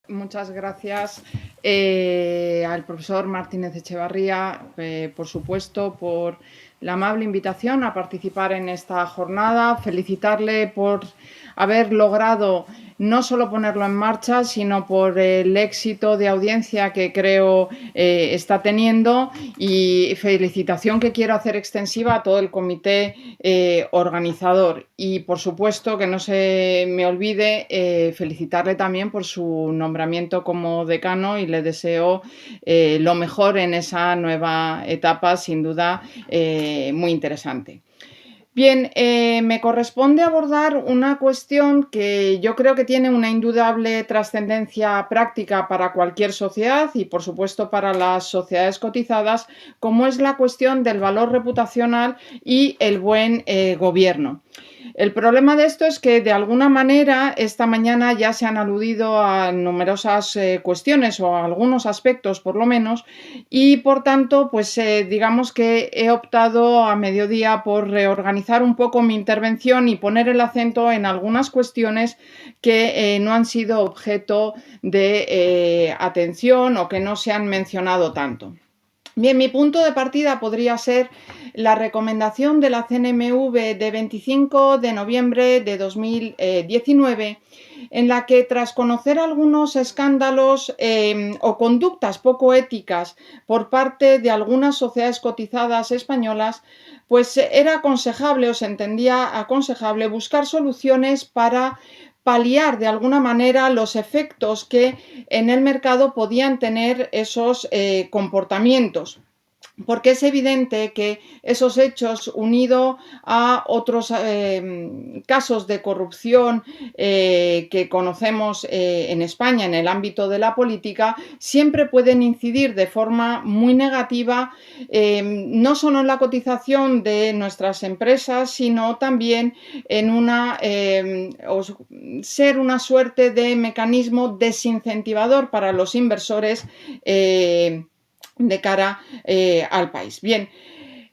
Muchas gracias al profesor Martínez Echevarría, por supuesto, por la amable invitación a participar en esta jornada. Felicitarle por haber logrado no solo ponerlo en marcha, sino por el éxito de audiencia que creo está teniendo, y felicitación que quiero hacer extensiva a todo el comité organizador. Y, por supuesto, que no se me olvide felicitarle también por su nombramiento como decano, y le deseo lo mejor en esa nueva etapa, sin duda muy interesante. Bien, me corresponde abordar una cuestión que yo creo que tiene una indudable trascendencia práctica para cualquier sociedad y, por supuesto, para las sociedades cotizadas, como es la cuestión del valor reputacional y el buen gobierno. El problema de esto es que, de alguna manera, esta mañana ya se han aludido a numerosas cuestiones, o a algunos aspectos por lo menos, y por tanto, pues digamos que he optado a mediodía por reorganizar un poco mi intervención y poner el acento en algunas cuestiones que no han sido objeto de atención o que no se han mencionado tanto. Bien, mi punto de partida podría ser la recomendación de la CNMV de 25 de noviembre de 2019, en la que, tras conocer algunos escándalos o conductas poco éticas por parte de algunas sociedades cotizadas españolas, pues era aconsejable, o se entendía aconsejable, buscar soluciones para paliar de alguna manera los efectos que en el mercado podían tener esos comportamientos. Porque es evidente que esos hechos, unidos a otros casos de corrupción que conocemos en España en el ámbito de la política, siempre pueden incidir de forma muy negativa, no solo en la cotización de nuestras empresas, sino también en ser una suerte de mecanismo desincentivador para los inversores de cara al país. Bien,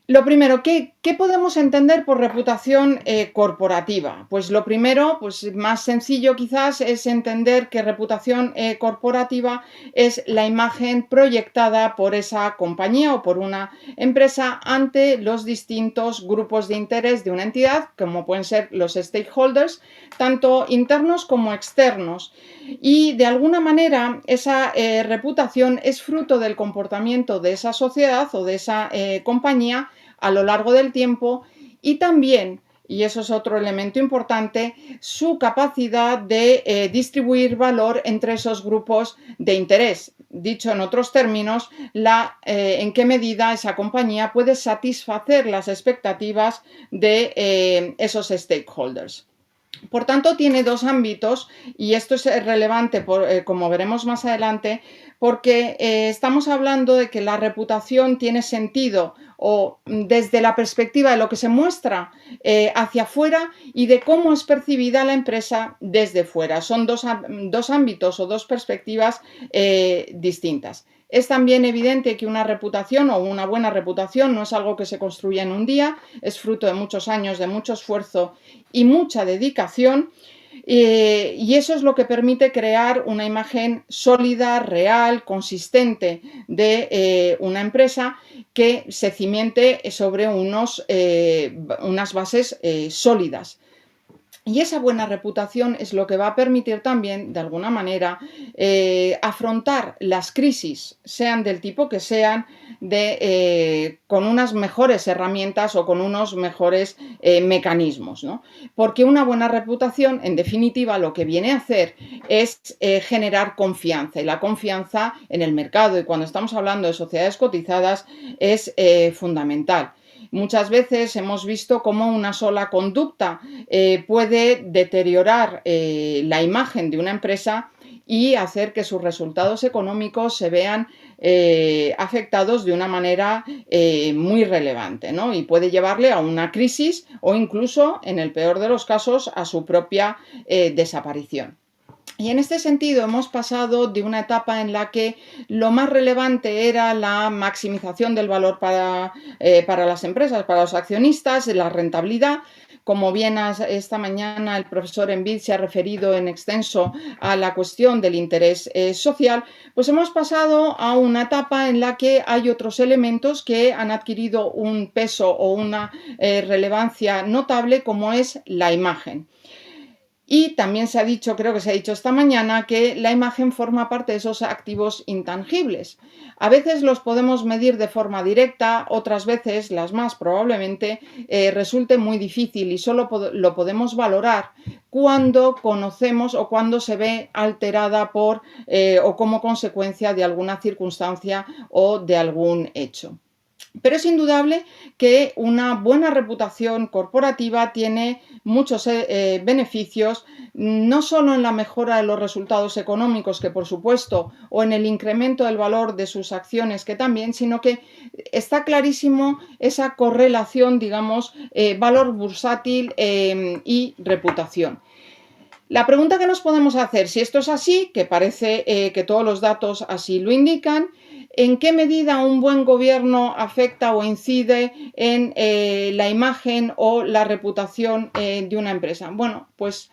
lo primero, ¿qué podemos entender por reputación corporativa? Pues lo primero, pues más sencillo quizás, es entender que reputación corporativa es la imagen proyectada por esa compañía o por una empresa ante los distintos grupos de interés de una entidad, como pueden ser los stakeholders, tanto internos como externos. Y, de alguna manera, esa reputación es fruto del comportamiento de esa sociedad o de esa compañía a lo largo del tiempo, y también, y eso es otro elemento importante, su capacidad de distribuir valor entre esos grupos de interés. Dicho en otros términos, en qué medida esa compañía puede satisfacer las expectativas de esos stakeholders. Por tanto, tiene dos ámbitos, y esto es relevante, como veremos más adelante, porque estamos hablando de que la reputación tiene sentido desde la perspectiva de lo que se muestra hacia afuera y de cómo es percibida la empresa desde fuera. Son dos ámbitos o dos perspectivas distintas. Es también evidente que una reputación o una buena reputación no es algo que se construye en un día, es fruto de muchos años, de mucho esfuerzo y mucha dedicación, y eso es lo que permite crear una imagen sólida, real, consistente de una empresa que se cimente sobre unas bases sólidas. Y esa buena reputación es lo que va a permitir también, de alguna manera, afrontar las crisis, sean del tipo que sean, con unas mejores herramientas o con unos mejores mecanismos, ¿no? Porque una buena reputación, en definitiva, lo que viene a hacer es generar confianza. Y la confianza en el mercado, y cuando estamos hablando de sociedades cotizadas, es fundamental. Muchas veces hemos visto cómo una sola conducta puede deteriorar la imagen de una empresa y hacer que sus resultados económicos se vean afectados de una manera muy relevante, ¿no? Y puede llevarle a una crisis o incluso, en el peor de los casos, a su propia desaparición. Y en este sentido hemos pasado de una etapa en la que lo más relevante era la maximización del valor para las empresas, para los accionistas, la rentabilidad. Como bien esta mañana el profesor Envid se ha referido en extenso a la cuestión del interés social, pues hemos pasado a una etapa en la que hay otros elementos que han adquirido un peso o una relevancia notable, como es la imagen. Y también se ha dicho, creo que se ha dicho esta mañana, que la imagen forma parte de esos activos intangibles. A veces los podemos medir de forma directa, otras veces, las más probablemente, resulte muy difícil y solo lo podemos valorar cuando conocemos o cuando se ve alterada por o como consecuencia de alguna circunstancia o de algún hecho. Pero es indudable que una buena reputación corporativa tiene muchos beneficios, no solo en la mejora de los resultados económicos, que por supuesto, o en el incremento del valor de sus acciones, que también, sino que está clarísimo esa correlación, digamos, valor bursátil y reputación. La pregunta que nos podemos hacer, si esto es así, que parece que todos los datos así lo indican, ¿en qué medida un buen gobierno afecta o incide en la imagen o la reputación de una empresa? Bueno, pues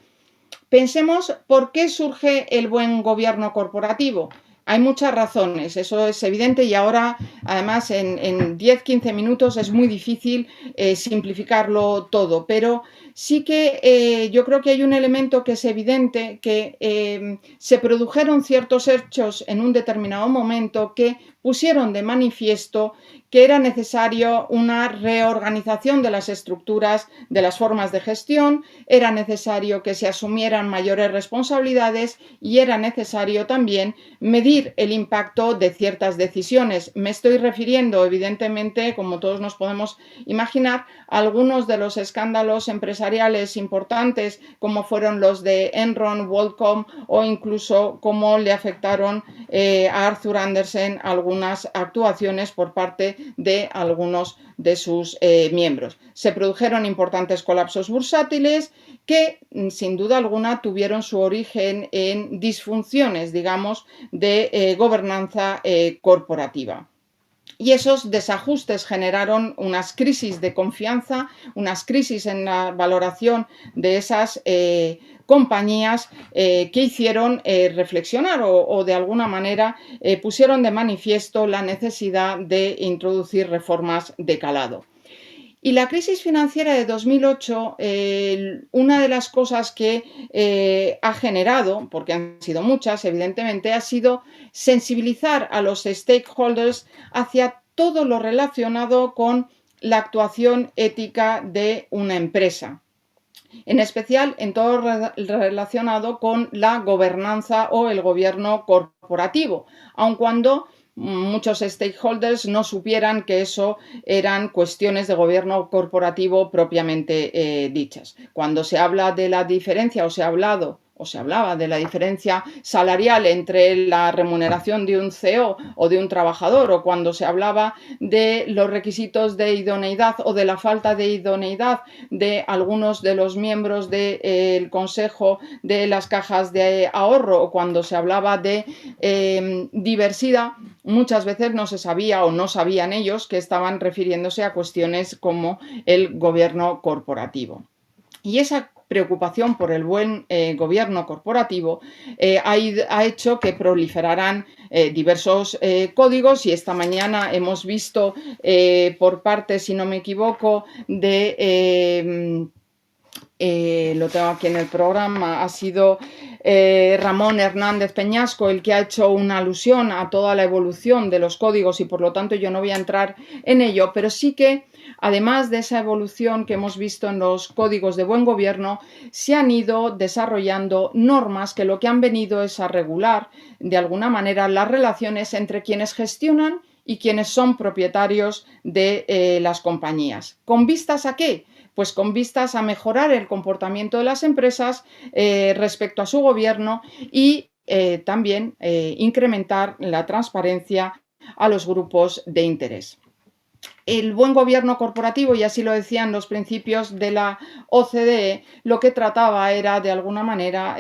pensemos por qué surge el buen gobierno corporativo. Hay muchas razones, eso es evidente, y ahora, además, en 10-15 minutos es muy difícil simplificarlo todo, pero sí que yo creo que hay un elemento que es evidente, que se produjeron ciertos hechos en un determinado momento que pusieron de manifiesto que era necesario una reorganización de las estructuras, de las formas de gestión, era necesario que se asumieran mayores responsabilidades y era necesario también medir el impacto de ciertas decisiones. Me estoy refiriendo, evidentemente, como todos nos podemos imaginar, a algunos de los escándalos empresariales importantes, como fueron los de Enron, WorldCom, o incluso cómo le afectaron a Arthur Andersen algunas actuaciones por parte de algunos de sus miembros. Se produjeron importantes colapsos bursátiles que, sin duda alguna, tuvieron su origen en disfunciones, digamos, de gobernanza corporativa. Y esos desajustes generaron unas crisis de confianza, unas crisis en la valoración de esas compañías que hicieron reflexionar o de alguna manera pusieron de manifiesto la necesidad de introducir reformas de calado. Y la crisis financiera de 2008, una de las cosas que ha generado, porque han sido muchas, evidentemente, ha sido sensibilizar a los stakeholders hacia todo lo relacionado con la actuación ética de una empresa, en especial en todo relacionado con la gobernanza o el gobierno corporativo, aun cuando muchos stakeholders no supieran que eso eran cuestiones de gobierno corporativo propiamente dichas. Cuando se habla de la diferencia o se hablaba de la diferencia salarial entre la remuneración de un CEO o de un trabajador, o cuando se hablaba de los requisitos de idoneidad o de la falta de idoneidad de algunos de los miembros del consejo de las cajas de ahorro, o cuando se hablaba de diversidad, muchas veces no se sabía o no sabían ellos que estaban refiriéndose a cuestiones como el gobierno corporativo. Y esa preocupación por el buen gobierno corporativo ha hecho que proliferaran diversos códigos, y esta mañana hemos visto por parte, si no me equivoco, de lo tengo aquí en el programa, ha sido Ramón Hernández Peñasco el que ha hecho una alusión a toda la evolución de los códigos, y por lo tanto yo no voy a entrar en ello, pero sí que, además de esa evolución que hemos visto en los códigos de buen gobierno, se han ido desarrollando normas que lo que han venido es a regular de alguna manera las relaciones entre quienes gestionan y quienes son propietarios de las compañías. ¿Con vistas a qué? Pues con vistas a mejorar el comportamiento de las empresas respecto a su gobierno y también incrementar la transparencia a los grupos de interés. el buen gobierno corporativo, y así lo decían los principios de la OCDE, lo que trataba era, de alguna manera,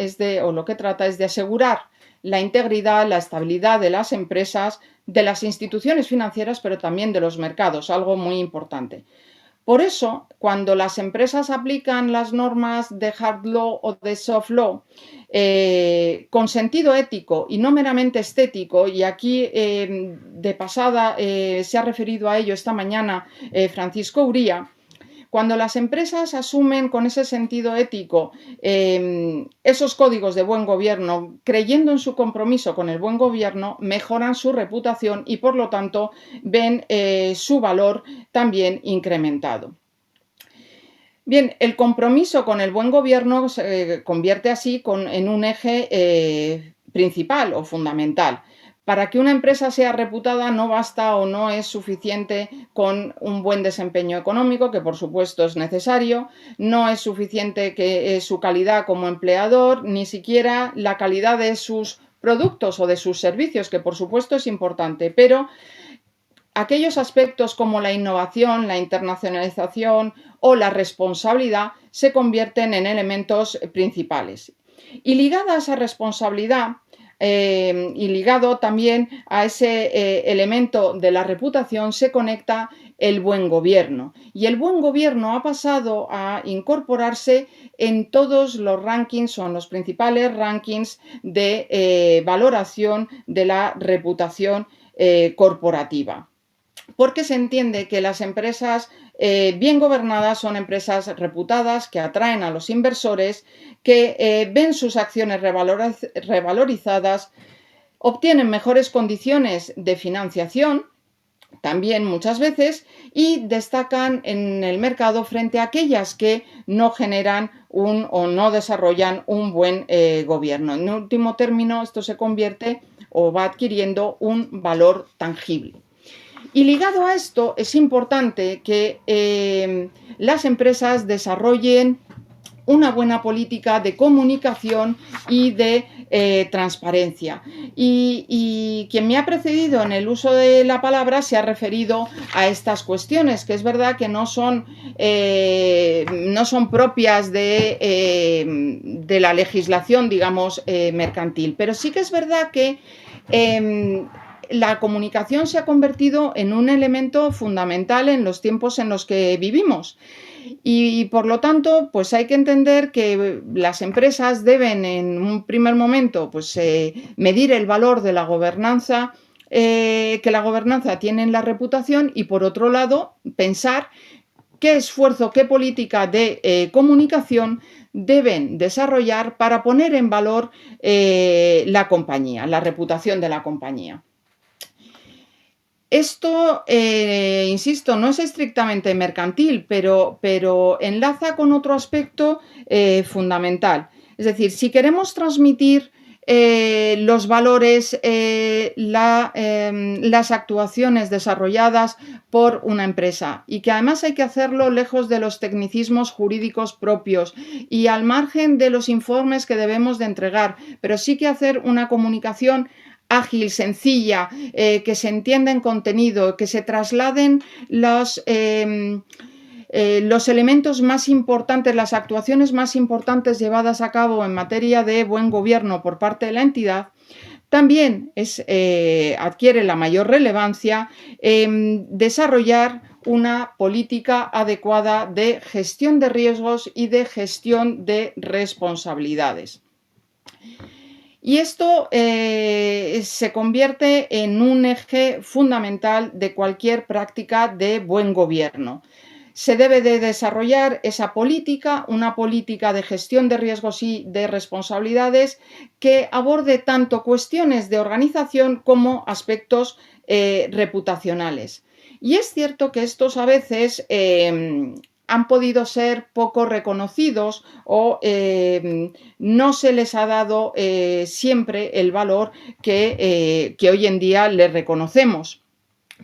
lo que trata es de asegurar la integridad, la estabilidad de las empresas, de las instituciones financieras, pero también de los mercados, algo muy importante. Por eso, cuando las empresas aplican las normas de hard law o de soft law con sentido ético y no meramente estético, y aquí de pasada se ha referido a ello esta mañana Francisco Uría, cuando las empresas asumen con ese sentido ético esos códigos de buen gobierno, creyendo en su compromiso con el buen gobierno, mejoran su reputación y, por lo tanto, ven su valor también incrementado. Bien, el compromiso con el buen gobierno se convierte así en un eje principal o fundamental. Para que una empresa sea reputada no basta o no es suficiente con un buen desempeño económico, que por supuesto es necesario, no es suficiente que su calidad como empleador, ni siquiera la calidad de sus productos o de sus servicios, que por supuesto es importante, pero aquellos aspectos como la innovación, la internacionalización o la responsabilidad se convierten en elementos principales. Y ligada a esa responsabilidad, y ligado también a ese elemento de la reputación, se conecta el buen gobierno. Y el buen gobierno ha pasado a incorporarse en todos los rankings o en los principales rankings de valoración de la reputación corporativa, porque se entiende que las empresas bien gobernadas son empresas reputadas, que atraen a los inversores, que ven sus acciones revalorizadas, obtienen mejores condiciones de financiación, también muchas veces, y destacan en el mercado frente a aquellas que no generan o no desarrollan un buen gobierno. En último término, esto se convierte o va adquiriendo un valor tangible. Y ligado a esto, es importante que las empresas desarrollen una buena política de comunicación y de transparencia. Y quien me ha precedido en el uso de la palabra se ha referido a estas cuestiones, que es verdad que no son propias de la legislación, digamos, mercantil, pero sí que es verdad que la comunicación se ha convertido en un elemento fundamental en los tiempos en los que vivimos. Y por lo tanto, pues hay que entender que las empresas deben en un primer momento pues, medir el valor de la gobernanza que la gobernanza tiene en la reputación, y por otro lado pensar qué esfuerzo, qué política de comunicación deben desarrollar para poner en valor la compañía, la reputación de la compañía. Esto, insisto, no es estrictamente mercantil, pero enlaza con otro aspecto fundamental. Es decir, si queremos transmitir los valores, las actuaciones desarrolladas por una empresa, y que además hay que hacerlo lejos de los tecnicismos jurídicos propios y al margen de los informes que debemos de entregar, pero sí que hacer una comunicación ágil, sencilla, que se entienda en contenido, que se trasladen los elementos más importantes, las actuaciones más importantes llevadas a cabo en materia de buen gobierno por parte de la entidad, también adquiere la mayor relevancia desarrollar una política adecuada de gestión de riesgos y de gestión de responsabilidades. Y esto se convierte en un eje fundamental de cualquier práctica de buen gobierno. Se debe de desarrollar esa política, una política de gestión de riesgos y de responsabilidades que aborde tanto cuestiones de organización como aspectos reputacionales. Y es cierto que estos a veces han podido ser poco reconocidos o no se les ha dado siempre el valor que hoy en día les reconocemos.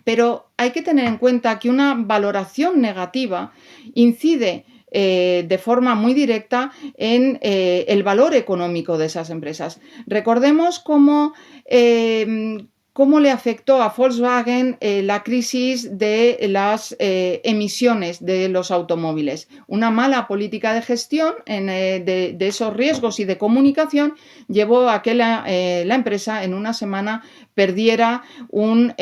Pero hay que tener en cuenta que una valoración negativa incide de forma muy directa en el valor económico de esas empresas. Recordemos cómo cómo le afectó a Volkswagen la crisis de las emisiones de los automóviles. Una mala política de gestión de esos riesgos y de comunicación llevó a que la empresa en una semana perdiera un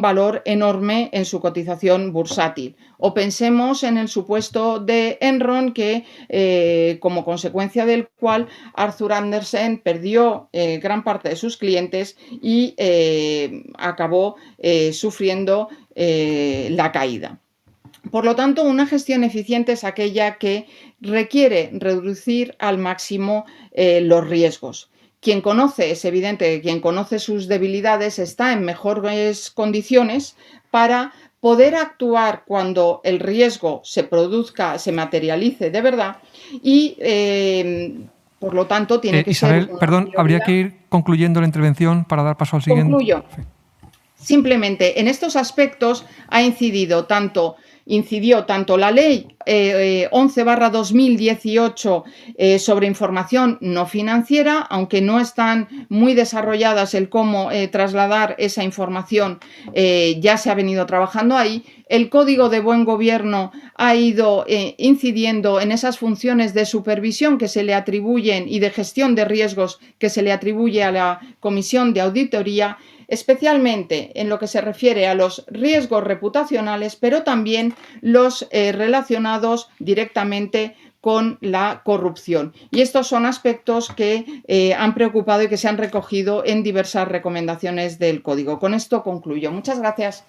valor enorme en su cotización bursátil. O pensemos en el supuesto de Enron, que como consecuencia del cual Arthur Andersen perdió gran parte de sus clientes y acabó sufriendo la caída. Por lo tanto, una gestión eficiente es aquella que requiere reducir al máximo los riesgos. Quien conoce, es evidente que quien conoce sus debilidades está en mejores condiciones para poder actuar cuando el riesgo se produzca, se materialice de verdad y por lo tanto tiene que Isabel, ser una perdón, prioridad. habría que ir concluyendo la intervención para dar paso al siguiente. Concluyo. Simplemente en estos aspectos incidió tanto la ley 11/2018 sobre información no financiera, aunque no están muy desarrolladas el cómo trasladar esa información, ya se ha venido trabajando ahí. El Código de Buen Gobierno ha ido incidiendo en esas funciones de supervisión que se le atribuyen y de gestión de riesgos que se le atribuye a la Comisión de Auditoría, especialmente en lo que se refiere a los riesgos reputacionales, pero también los relacionados directamente con la corrupción. Y estos son aspectos que han preocupado y que se han recogido en diversas recomendaciones del Código. Con esto concluyo. Muchas gracias.